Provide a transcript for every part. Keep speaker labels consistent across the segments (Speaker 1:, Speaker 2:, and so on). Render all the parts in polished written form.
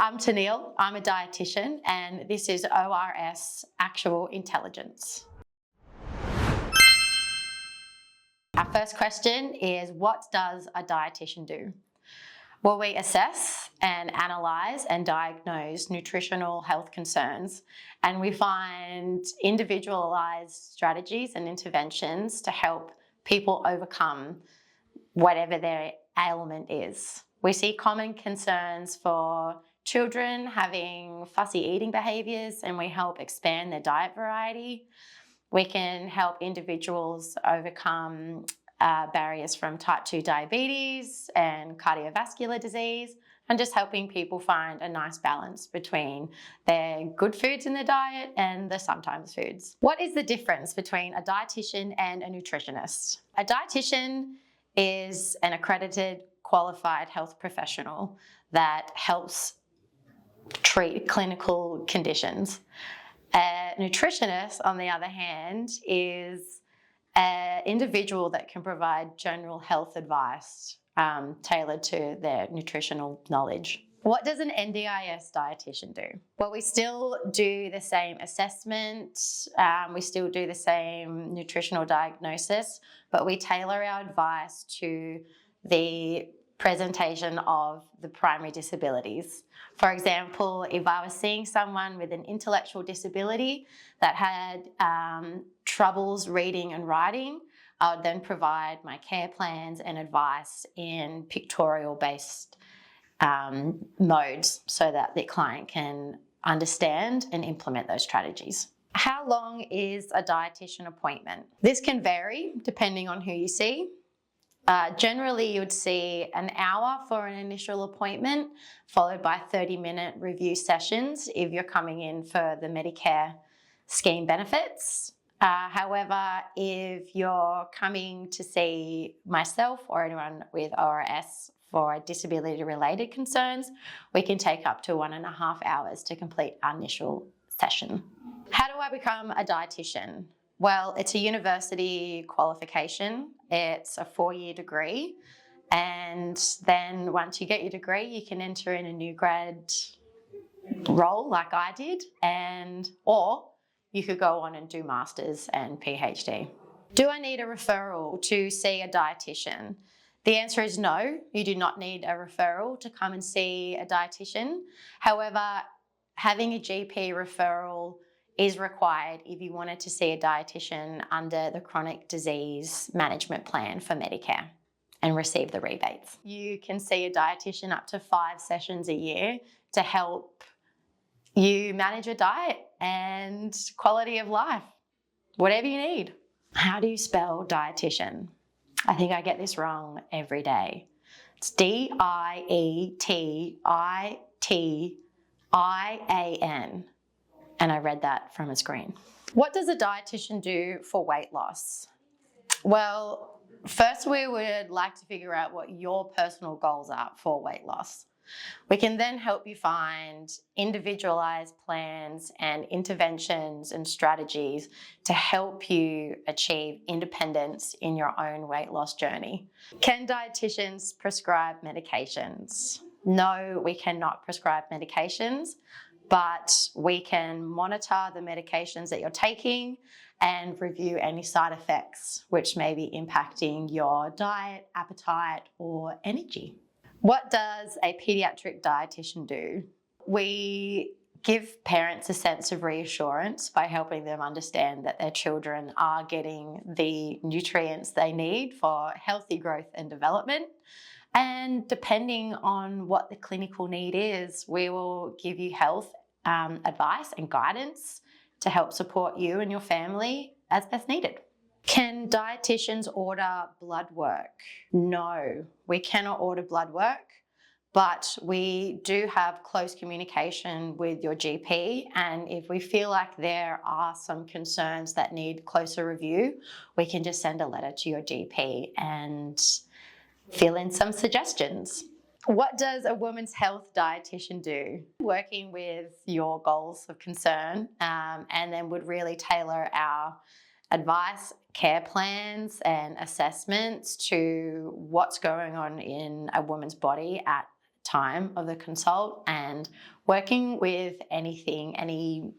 Speaker 1: I'm Taneil, I'm a dietitian, and this is ORS Actual Intelligence. Our first question is, what does a dietitian do? Well, we assess and analyse and diagnose nutritional health concerns, and we find individualised strategies and interventions to help people overcome whatever their ailment is. We see common concerns for children having fussy eating behaviours, and we help expand their diet variety. We can help individuals overcome barriers from type 2 diabetes and cardiovascular disease, and just helping people find a nice balance between their good foods in their diet and the sometimes foods. What is the difference between a dietitian and a nutritionist? A dietitian is an accredited, qualified health professional that helps treat clinical conditions. A nutritionist, on the other hand, is an individual that can provide general health advice tailored to their nutritional knowledge. What does an NDIS dietitian do? Well, we still do the same assessment, we still do the same nutritional diagnosis, but we tailor our advice to the presentation of the primary disabilities. For example, if I was seeing someone with an intellectual disability that had troubles reading and writing, I would then provide my care plans and advice in pictorial-based modes so that the client can understand and implement those strategies. How long is a dietitian appointment? This can vary depending on who you see. Generally, you would see an hour for an initial appointment, followed by 30-minute review sessions if you're coming in for the Medicare scheme benefits. However, if you're coming to see myself or anyone with ORS for disability-related concerns, we can take up to 1.5 hours to complete our initial session. How do I become a dietitian? Well, it's a university qualification. It's a 4-year degree. And then once you get your degree, you can enter in a new grad role like I did, or you could go on and do masters and PhD. Do I need a referral to see a dietitian? The answer is no, you do not need a referral to come and see a dietitian. However, having a GP referral is required if you wanted to see a dietitian under the chronic disease management plan for Medicare and receive the rebates. You can see a dietitian up to 5 sessions a year to help you manage your diet and quality of life, whatever you need. How do you spell dietitian? I think I get this wrong every day. It's D-I-E-T-I-T-I-A-N. And I read that from a screen. What does a dietitian do for weight loss? Well, first we would like to figure out what your personal goals are for weight loss. We can then help you find individualized plans and interventions and strategies to help you achieve independence in your own weight loss journey. Can dietitians prescribe medications? No, we cannot prescribe medications, but we can monitor the medications that you're taking and review any side effects which may be impacting your diet, appetite, or energy. What does a paediatric dietitian do? We give parents a sense of reassurance by helping them understand that their children are getting the nutrients they need for healthy growth and development. And depending on what the clinical need is, we will give you health advice and guidance to help support you and your family as best needed. Can dietitians order blood work? No, we cannot order blood work, but we do have close communication with your GP, and if we feel like there are some concerns that need closer review, we can just send a letter to your GP and fill in some suggestions. What does a women's health dietitian do? Working with your goals of concern, and then would really tailor our advice, care plans and assessments to what's going on in a woman's body at time of the consult and working with any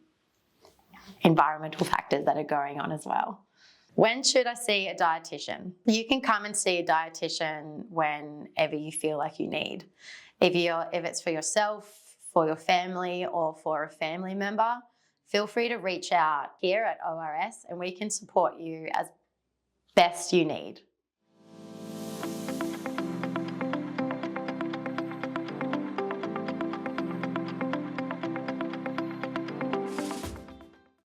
Speaker 1: environmental factors that are going on as well. When should I see a dietitian? You can come and see a dietitian whenever you feel like you need. If it's for yourself, for your family, or for a family member, feel free to reach out here at ORS and we can support you as best you need.